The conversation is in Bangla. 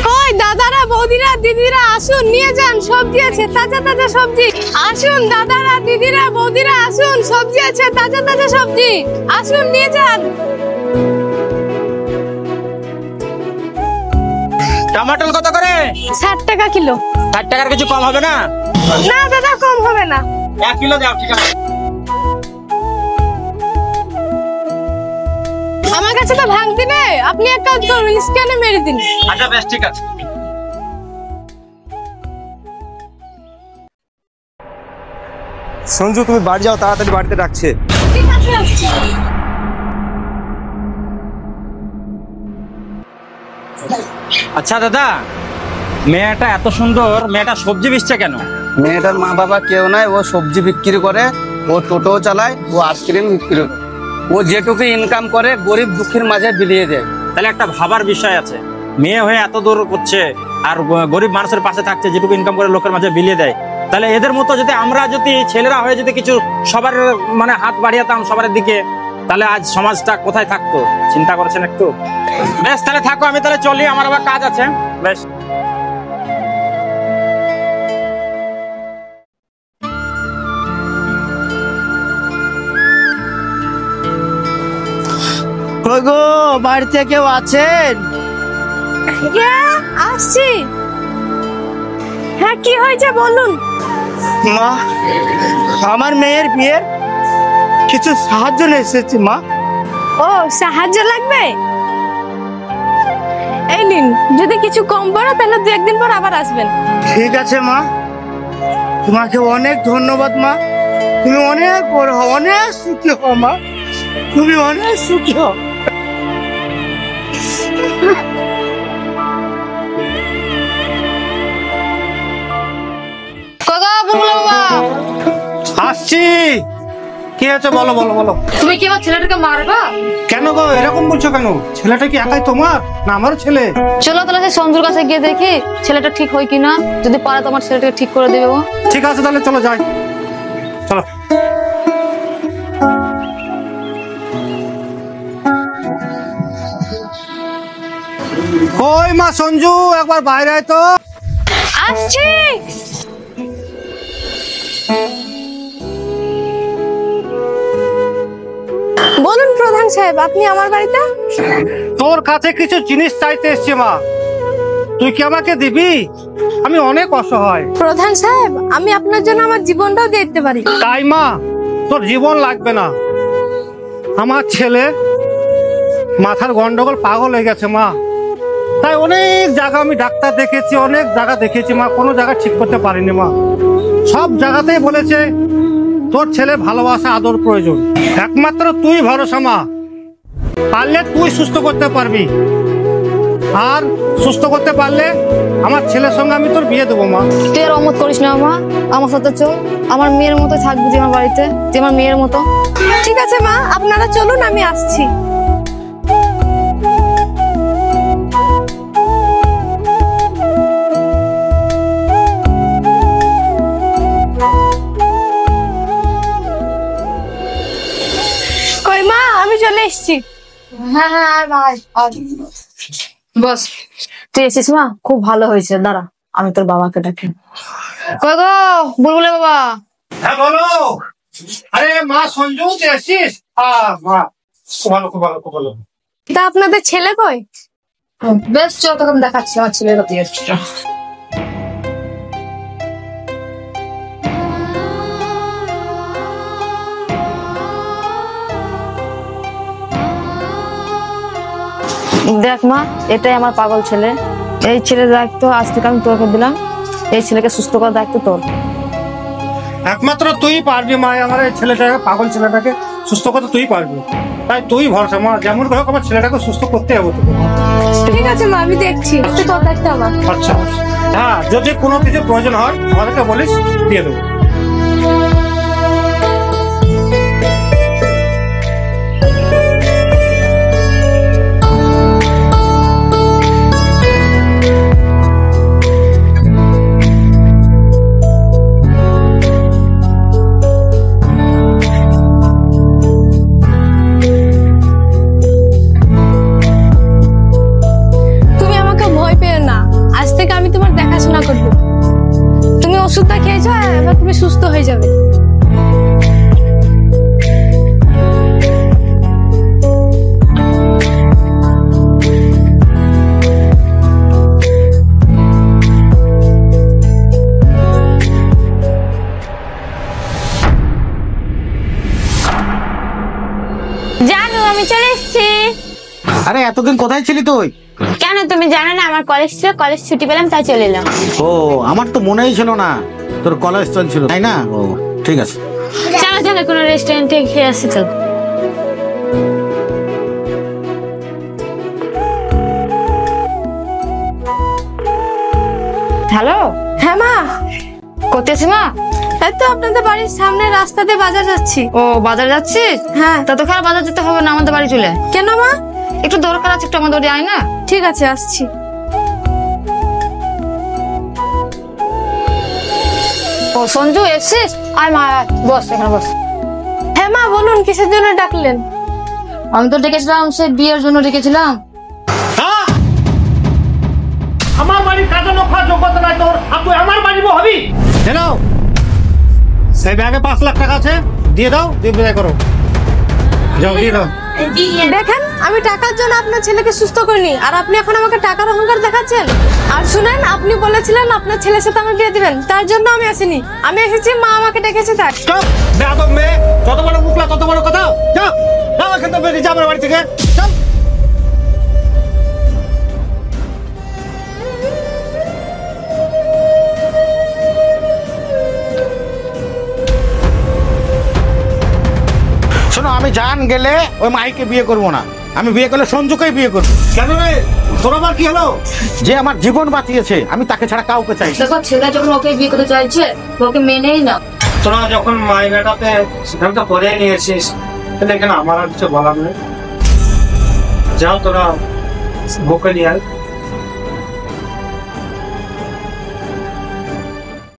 কই দাদারা বৌদিরা দিদিরা আসুন নিয়ে যান, সবজি আছে তাজা তাজা সবজি। আসুন দাদারা দিদিরা বৌদিরা আসুন, সবজি আছে তাজা তাজা সবজি, আসুন নিয়ে যান। টমেটো কত করে? 60 টাকা কিলো। 60 টাকার কিছু কম হবে না? না দাদা কম হবে না। 1 কিলো দাও। ঠিক আছে, আমার কাছে তো ভাঙতি নেই, আপনি এক কাজ করুন, স্ক্যানে মেরে দিন। আচ্ছা বেশ ঠিক আছে। সঞ্জু তুমি বাড়ি যাও, তাড়াতাড়ি বাড়িতে ডাকছে। ঠিক আছে আসছি। আচ্ছা দাদা, মেয়েটা এত সুন্দর, মেয়েটা সবজি বেচছে কেন? মেয়েটার মা বাবা কেউ নাই, ও সবজি বিক্রি করে, ও টোটো চালায়, ও আইসক্রিম বিক্রি করে, ও যেটুকু ইনকাম করে গরিব দুঃখীর মাঝে বিলিয়ে দেয়। তাহলে একটা ভাবার বিষয় আছে, মেয়ে হয়ে এত দূর করছে আর গরিব মানুষের পাশে থাকছে, যেটুকু ইনকাম করে লোকের মাঝে বিলিয়ে দেয়। তাহলে এদের মতো যদি আমরা যদি ছেলেরা হয়ে যদি কিছু সবার মানে হাত বাড়িয়েতাম সবার দিকে, তাহলে আজ সমাজটা কোথায় থাকতো? চিন্তা করেছেন একটু? বেশ তাহলে থাকো, আমি তাহলে চলি, আমার আবার কাজ আছে। বেশ। কই গো, বাড়িতে কেউ আছেন? আসছি। হ্যাঁ কি হয়েছে বলুন। মা, আমার মেয়ের বিয়ে কিছু সাহায্য নিয়ে এসেছি মা। ও সাহায্য লাগবে, এই নিন, যদি কিছু কম পড়ে তাহলে 2-1 দিন পর আবার আসবেন। ঠিক আছে মা, তোমাকে অনেক ধন্যবাদ মা, তুমি অনেক বড় হও, অনেক সুখী হও মা, তুমি অনেক সুখী হও। কগা বুলবুল বাবা, আসছি। কি আছে বলো বলো বলো। তুমি কি আমার ছেলেটাকে মারবা? কেন গো এরকম বলছো কেন? ছেলেটা কি একাই তোমার না আমারও ছেলে? চলো তাহলে সেই সঞ্জুর কাছে গিয়ে দেখি ছেলেটা ঠিক হয় কিনা, যদি পারে তোমার ছেলেটাকে ঠিক করে দেবে ও। ঠিক আছে তাহলে চলো যাই, চলো। কই মা সঞ্জু, একবার বাইরে আয় তো। আসছি। বলুন প্রধান সাহেব, আপনি আমার বাড়িতে? তোর কাছে কিছু জিনিস চাইতে এসছি মা, তুই কি আমাকে দিবি? আমি অনেক অসহায়। প্রধান সাহেব, আমি আপনার জন্য আমার জীবনটাও দিয়ে দিতে পারি। তাই মা, তোর জীবন লাগবে না, আমার ছেলে মাথার গন্ডগোল, পাগল হয়ে গেছে মা। তাই অনেক জায়গা আমি ডাক্তার দেখেছি, অনেক জায়গা দেখেছি মা, কোনো জায়গা ঠিক করতে পারিনি মা। সব জায়গাতেই বলেছে তোর ছেলে ভালোবাসা আদর প্রয়োজন, একমাত্র তুই ভরসা মা, পারলে তুই সুস্থ করতে পারবি, আর সুস্থ করতে পারলে আমার ছেলের সঙ্গে আমি তোর বিয়ে দেবো মা। তুই আর অমত করিস না মা, আমার সাথে চল, আমার মেয়ের মতো থাকবি তুই আমার বাড়িতে, তুই আমার মেয়ের মতো। ঠিক আছে মা, আপনারা চলুন, আমি আসছি। কই মা, আমি চলে এসেছি। হ্যাঁ হ্যাঁ ভাই, বস তুই এসেছিস মা, খুব ভালো হয়েছে, দাঁড়া আমি তোর বাবাকে ডাকি। কই গো বুলবুলের বাবা। হ্যাঁ বলো। আরে মা সঞ্জু, তুই এসেছিস? মা খুব ভালো, খুব ভালো, খুব ভালো। তা আপনাদের ছেলে কই? বেশ চল তখন দেখাচ্ছি আমার ছেলের কথা এসছে। দেখ মা, এটাই আমার পাগল ছেলে, এই ছেলের দায়িত্ব আজ থেকে আমি তোকে দিলাম, এই ছেলেকে সুস্থ করার দায়িত্ব তোর। একমাত্র তুই পারবি মা, আমার এই ছেলেটাকে, পাগল ছেলেটাকে সুস্থ করতে তুই পারবি, তাই তুই ভরসা মা, যেমন করে হোক আমার ছেলেটাকে সুস্থ করতে হবে তোকে। ঠিক আছে মা, আমি দেখছি, তোর দায়িত্ব আমার। আচ্ছা হ্যাঁ, যদি কোনো কিছু প্রয়োজন হয় আমাদেরকে বলিস, দিয়ে দেবো। তুমি আমাকে ভয় পেও না, ওষুধটা খেয়েছো, এবার তুমি সুস্থ হয়ে যাবে। জানো আমি চলে এসেছি। আরে এতদিন কোথায় ছিলি তুই? কেন তুমি জানো না আমার কলেজ ছিল, কলেজ ছুটি পেলাম তাই চলে এলাম। ও আমার তো মনেই ছিল না তোর কলেজ চলছিল, তাই না? ও ঠিক আছে। চলো চলো কোনো রেস্টুরেন্টে খেয়ে আসছি। চলো। হ্যালো, হ্যাঁ মা, কোথায় আছিস মা? এই তো আপনাদের বাড়ির সামনে রাস্তাতে বাজার যাচ্ছি। ও বাজার যাচ্ছিস? হ্যাঁ। তা তোকে আর বাজার যেতে হবে না, আমাদের বাড়ি চলে আয়। কেন মা? একটু দরকার আছে, একটু আমাদের বাড়ি আয় না। ঠিক আছে, আসছি। ও সঞ্জু এসছিস? আয় মা আয়, বস এখানে বস। হ্যাঁ মা, বলুন কিসের জন্য ডাকলেন? আমি তো ডেকেছিলাম সেই বিয়ের জন্য ডেকেছিলাম। হ্যাঁ? আমার বাড়ির কাজে লোক হওয়ার যোগ্যতা নাই তোর, আর তুই আমার বাড়ির বউ হবি? নাও, সেই ব্যাগে 5 লাখ টাকা আছে, দিয়ে দাও, দিয়ে বিদায় করো। যাও, দিয়ে দাও। দেখেন, আমি টাকার জন্য আপনার ছেলেকে সুস্থ করিনি, আর আপনি এখন আমাকে টাকার অহংকার দেখাচ্ছেন। আর শুনেন, আপনি বলেছিলেন আপনার ছেলের সাথে আমার বিয়ে দিবেন, তার জন্য আমি আসিনি। আমি এসেছি, মা আমাকে ডেকেছে তাই। চুপ, বেয়াদব মেয়ে, যত বড় মুখলা তত বড় কথা। যাও, যাও এখান থেকে, বেরিয়ে যা আমার বাড়ি থেকে। চল। শোনো, আমি জান গেলে ওই মাইকে বিয়ে করবো না, আমি বিয়ে করলে সঞ্জুকেই বিয়ে করবো। কেন রে, তোর আবার কি হলো? যে আমার জীবন বাঁচিয়েছে, আমি তাকে ছাড়া কাউকে চাই না। দেখো ছেলে যখন ওকে বিয়ে করতে চাইছে, ওকে মেনেই না। তোরা যখন মাইনাটাতে সিদ্ধান্ত করে নিয়েছিস, তাহলে এখানে আমার আর কিছু বলার নেই। যাও তোরা বউকে নিয়ে আয়।